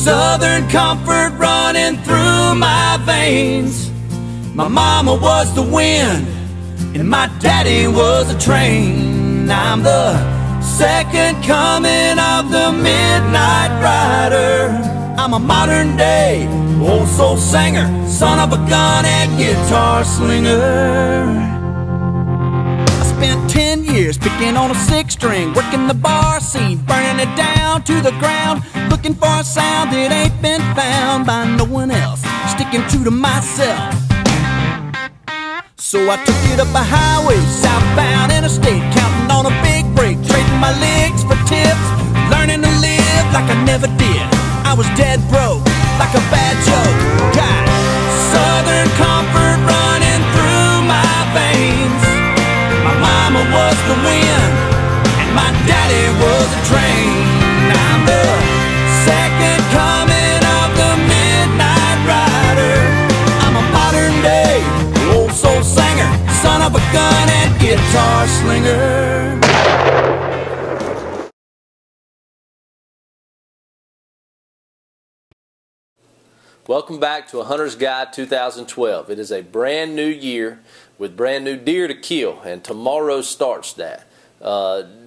Southern comfort running through my veins. My mama was the wind and my daddy was a train. I'm the second coming of the midnight rider. I'm a modern day old soul singer, son of a gun and guitar slinger. I spent 10 years picking on a 6-string, working the bar scene, burning it down to the ground, looking for a sound that ain't been found by no one else, sticking true to myself. So I took it up a highway, southbound interstate, counting on a big break, trading my legs for tips, learning to live like I never did. I was dead broke, like a bad joke. Got Southern comfort running through my veins. My mama was the wind and my daddy was a train. I'm the second coming of the midnight rider. I'm a modern day old soul singer, son of a gun and guitar slinger. Welcome back to A Hunter's Guide 2012. It is a brand new year with brand new deer to kill, and tomorrow starts that.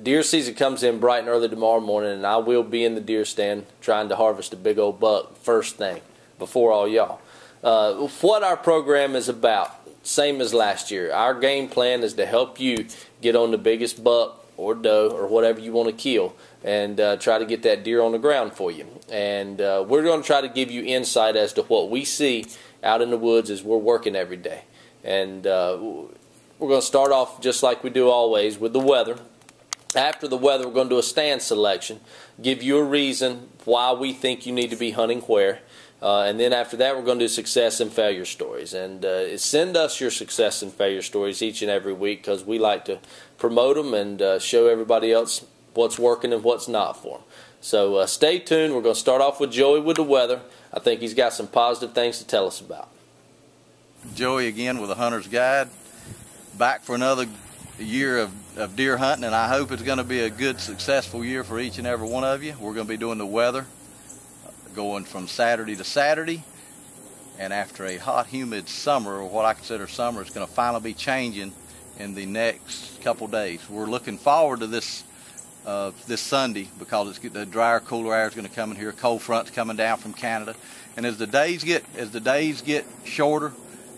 Deer season comes in bright and early tomorrow morning, and I will be in the deer stand trying to harvest a big old buck first thing before all y'all. What our program is about, same as last year. Our game plan is to help you get on the biggest buck or doe or whatever you want to kill and try to get that deer on the ground for you. And we're going to try to give you insight as to what we see out in the woods as we're working every day. And we're going to start off just like we do always with the weather. After the weather, we're going to do a stand selection, give you a reason why we think you need to be hunting where. And then after that, we're going to do success and failure stories. And send us your success and failure stories each and every week, because we like to promote them and show everybody else what's working and what's not for them. So stay tuned. We're going to start off with Joey with the weather. I think he's got some positive things to tell us about. Joey again with A Hunter's Guide, back for another year of deer hunting, and I hope it's going to be a good, successful year for each and every one of you. We're going to be doing the weather going from Saturday to Saturday, and after a hot, humid summer, or what I consider summer, it's going to finally be changing in the next couple days. We're looking forward to this Sunday, because the drier, cooler air is going to come in here. Cold front's coming down from Canada, and as the days get shorter,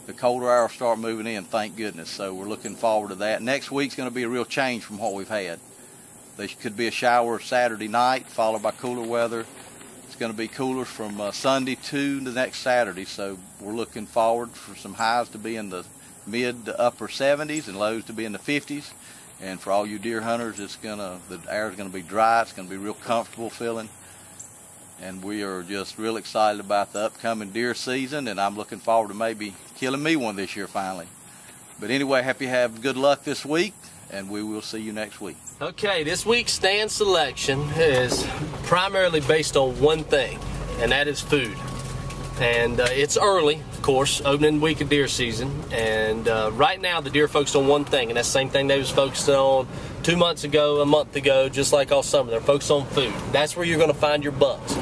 the colder air will start moving in. Thank goodness. So we're looking forward to that. Next week's going to be a real change from what we've had. There could be a shower Saturday night, followed by cooler weather. It's going to be cooler from Sunday to the next Saturday. So we're looking forward for some highs to be in the mid to upper 70s and lows to be in the 50s. And for all you deer hunters, the air is going to be dry. It's going to be real comfortable feeling. And we are just real excited about the upcoming deer season, and I'm looking forward to maybe killing me one this year finally. But anyway, happy to have good luck this week, and we will see you next week. Okay, this week's stand selection is primarily based on one thing, and that is food. And it's early, of course, opening week of deer season, and right now the deer are focused on one thing, and that's the same thing they was focused on 2 months ago, a month ago, just like all summer. They're focused on food. That's where you're going to find your bucks.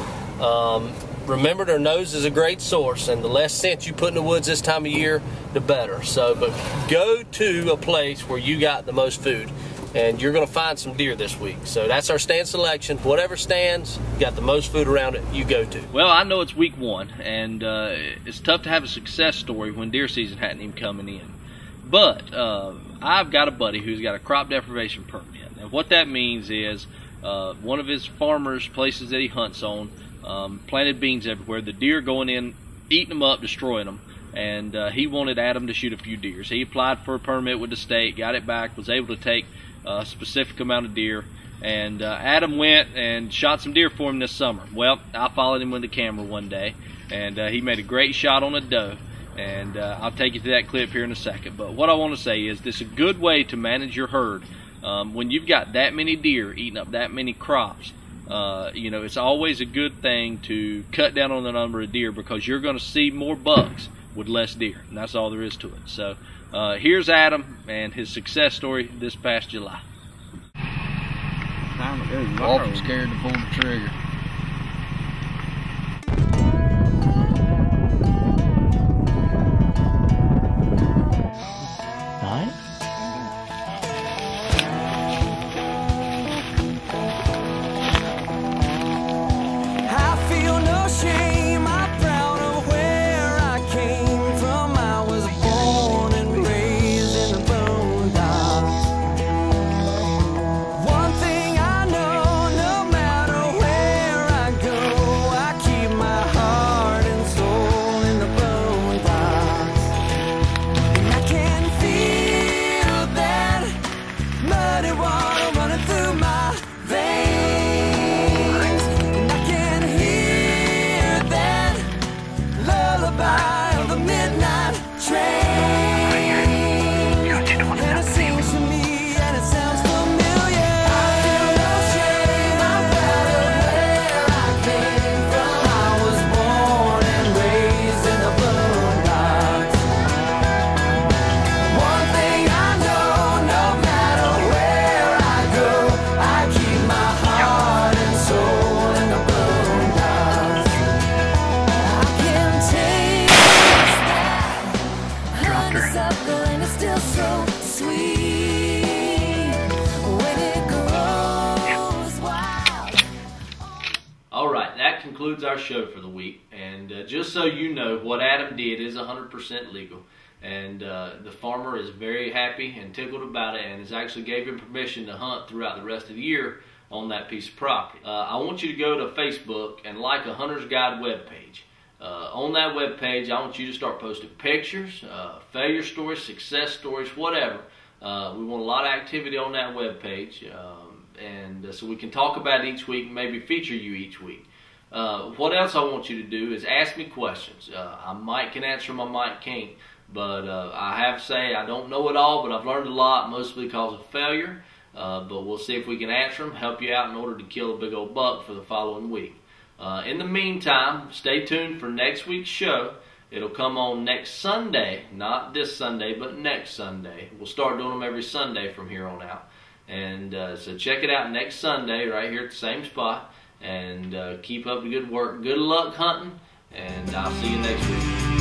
Remember, their nose is a great source, and the less scent you put in the woods this time of year, the better. So, but go to a place where you got the most food, and you're going to find some deer this week. So that's our stand selection. Whatever stands got the most food around it, you go to. Well, I know it's week one, and it's tough to have a success story when deer season hadn't even coming in. But I've got a buddy who's got a crop deprivation permit, and what that means is one of his farmers' places that he hunts on planted beans everywhere. The deer going in, eating them up, destroying them, and he wanted Adam to shoot a few deer. So he applied for a permit with the state, got it back, was able to take a specific amount of deer, and Adam went and shot some deer for him this summer. Well, I followed him with the camera one day, and he made a great shot on a doe, and I'll take you to that clip here in a second. But what I want to say is this is a good way to manage your herd. When you've got that many deer eating up that many crops, you know, it's always a good thing to cut down on the number of deer, because you're going to see more bucks with less deer, and that's all there is to it. So here's Adam and his success story this past July. Often scared to pull the trigger. concludes our show for the week. And just so you know, what Adam did is 100% legal. And the farmer is very happy and tickled about it, and has actually gave him permission to hunt throughout the rest of the year on that piece of property. I want you to go to Facebook and like a Hunter's Guide webpage. On that webpage, I want you to start posting pictures, failure stories, success stories, whatever. We want a lot of activity on that webpage, and so we can talk about it each week, maybe feature you each week. What else I want you to do is ask me questions. I might can answer them, I might can't. But I have to say, I don't know it all, but I've learned a lot, mostly because of failure. But we'll see if we can answer them, help you out in order to kill a big old buck for the following week. In the meantime, stay tuned for next week's show. It'll come on next Sunday, not this Sunday, but next Sunday. We'll start doing them every Sunday from here on out. And so check it out next Sunday right here at the same spot. And keep up the good work. Good luck hunting, and I'll see you next week.